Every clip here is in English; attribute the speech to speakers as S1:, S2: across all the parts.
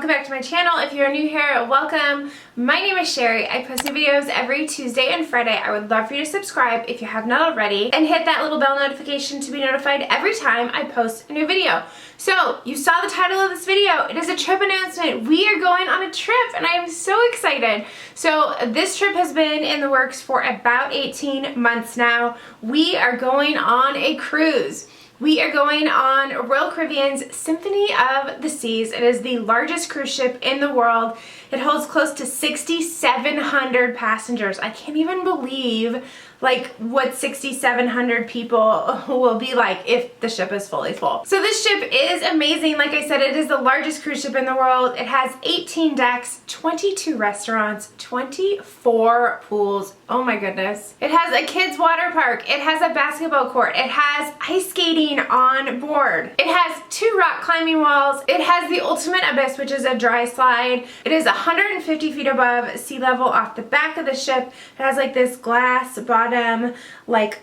S1: welcome back to my channel. If you're new here, welcome. My name is Cheri. I post new videos every Tuesday and Friday. I would love for you to subscribe if you have not already and hit that little bell notification to be notified every time I post a new video. So, you saw the title of this video. It is a trip announcement. We are going on a trip and I am so excited. So, this trip has been in the works for about 18 months now. We are going on a cruise. We are going on Royal Caribbean's Symphony of the Seas. It is the largest cruise ship in the world. It holds close to 6,700 passengers. I can't even believe what 6,700 people will be like if the ship is fully full. So this ship is amazing. Like I said, it is the largest cruise ship in the world. It has 18 decks, 22 restaurants, 24 pools. Oh my goodness. It has a kids water park. It has a basketball court. It has ice skating on board. It has 2 rock climbing walls. It has the ultimate abyss, which is a dry slide. It is 150 feet above sea level off the back of the ship. It has this glass bottom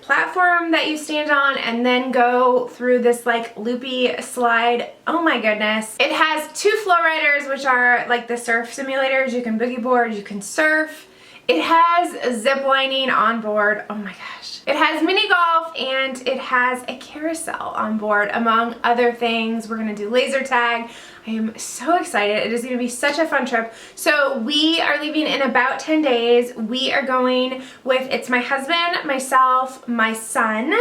S1: platform that you stand on and then go through this loopy slide. Oh my goodness. It has 2 flow riders, which are the surf simulators. You can boogie board, you can surf. It has zip lining on board. Oh my gosh. It has mini golf and it has a carousel on board, among other things. We're gonna do laser tag. I am so excited. It is gonna be such a fun trip. So we are leaving in about 10 days. We are going with, it's my husband, myself, my son,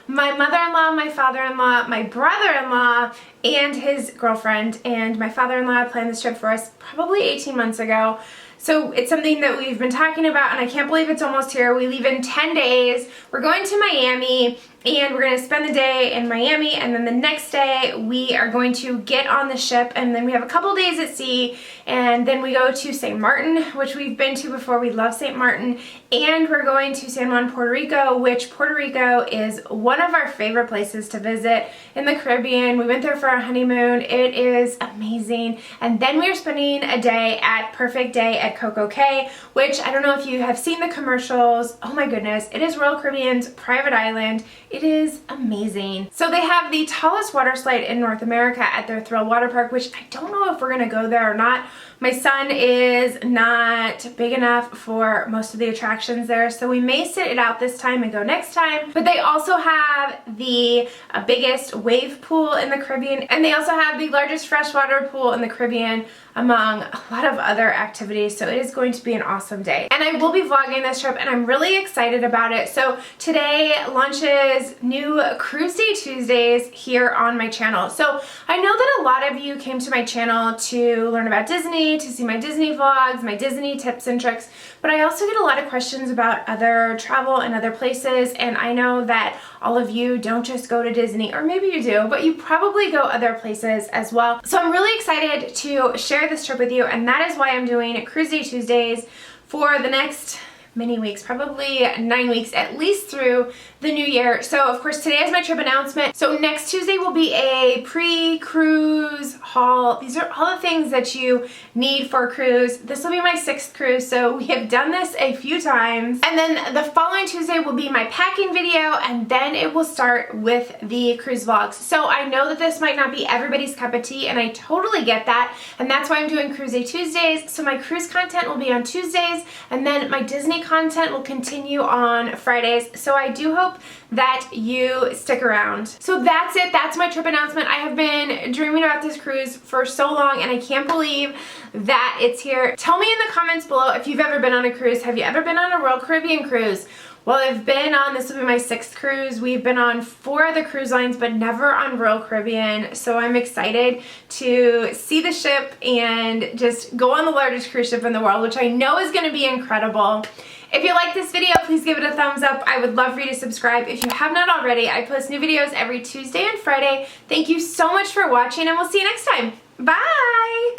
S1: my mother-in-law, my father-in-law, my brother-in-law, and his girlfriend. And my father-in-law planned this trip for us probably 18 months ago. So it's something that we've been talking about and I can't believe it's almost here. We leave in 10 days. We're going to Miami and we're going to spend the day in Miami, and then the next day we are going to get on the ship, and then we have a couple days at sea, and then we go to St. Martin, which we've been to before. We love St. Martin, and we're going to San Juan, Puerto Rico, which Puerto Rico is one of our favorite places to visit in the Caribbean. We went there for our honeymoon. It is amazing. And then we are spending a day at Perfect Day at Coco Cay, which I don't know if you have seen the commercials. Oh my goodness, it is Royal Caribbean's private island. It is amazing. So they have the tallest water slide in North America at their Thrill Water Park, which I don't know if we're gonna go there or not. My son is not big enough for most of the attractions there, so we may sit it out this time and go next time. But they also have the biggest wave pool in the Caribbean, and they also have the largest freshwater pool in the Caribbean, among a lot of other activities. So it is going to be an awesome day. And I will be vlogging this trip and I'm really excited about it. So today launches new Cruise Day Tuesdays here on my channel. So I know that a lot of you came to my channel to learn about Disney, to see my Disney vlogs, my Disney tips and tricks, but I also get a lot of questions about other travel and other places, and I know that all of you don't just go to Disney, or maybe you do, but you probably go other places as well. So I'm really excited to share this trip with you, and that is why I'm doing Cruise Day Tuesdays for the next many weeks, probably 9 weeks at least through the new year. So of course today is my trip announcement. So next Tuesday will be a pre-cruise haul. These are all the things that you need for a cruise. This will be my 6th cruise, so we have done this a few times. And then the following Tuesday will be my packing video, and then it will start with the cruise vlogs. So I know that this might not be everybody's cup of tea, and I totally get that, and that's why I'm doing Cruise Day Tuesdays. So my cruise content will be on Tuesdays, and then my Disney content will continue on Fridays. So I do hope that you stick around. So that's it. That's my trip announcement. I have been dreaming about this cruise for so long and I can't believe that it's here. Tell me in the comments below if you've ever been on a cruise. Have you ever been on a Royal Caribbean cruise? Well, I've been on, this will be my 6th cruise. We've been on 4 other cruise lines, but never on Royal Caribbean. So I'm excited to see the ship and just go on the largest cruise ship in the world, which I know is gonna be incredible. If you like this video, please give it a thumbs up. I would love for you to subscribe if you have not already. I post new videos every Tuesday and Friday. Thank you so much for watching, and we'll see you next time. Bye!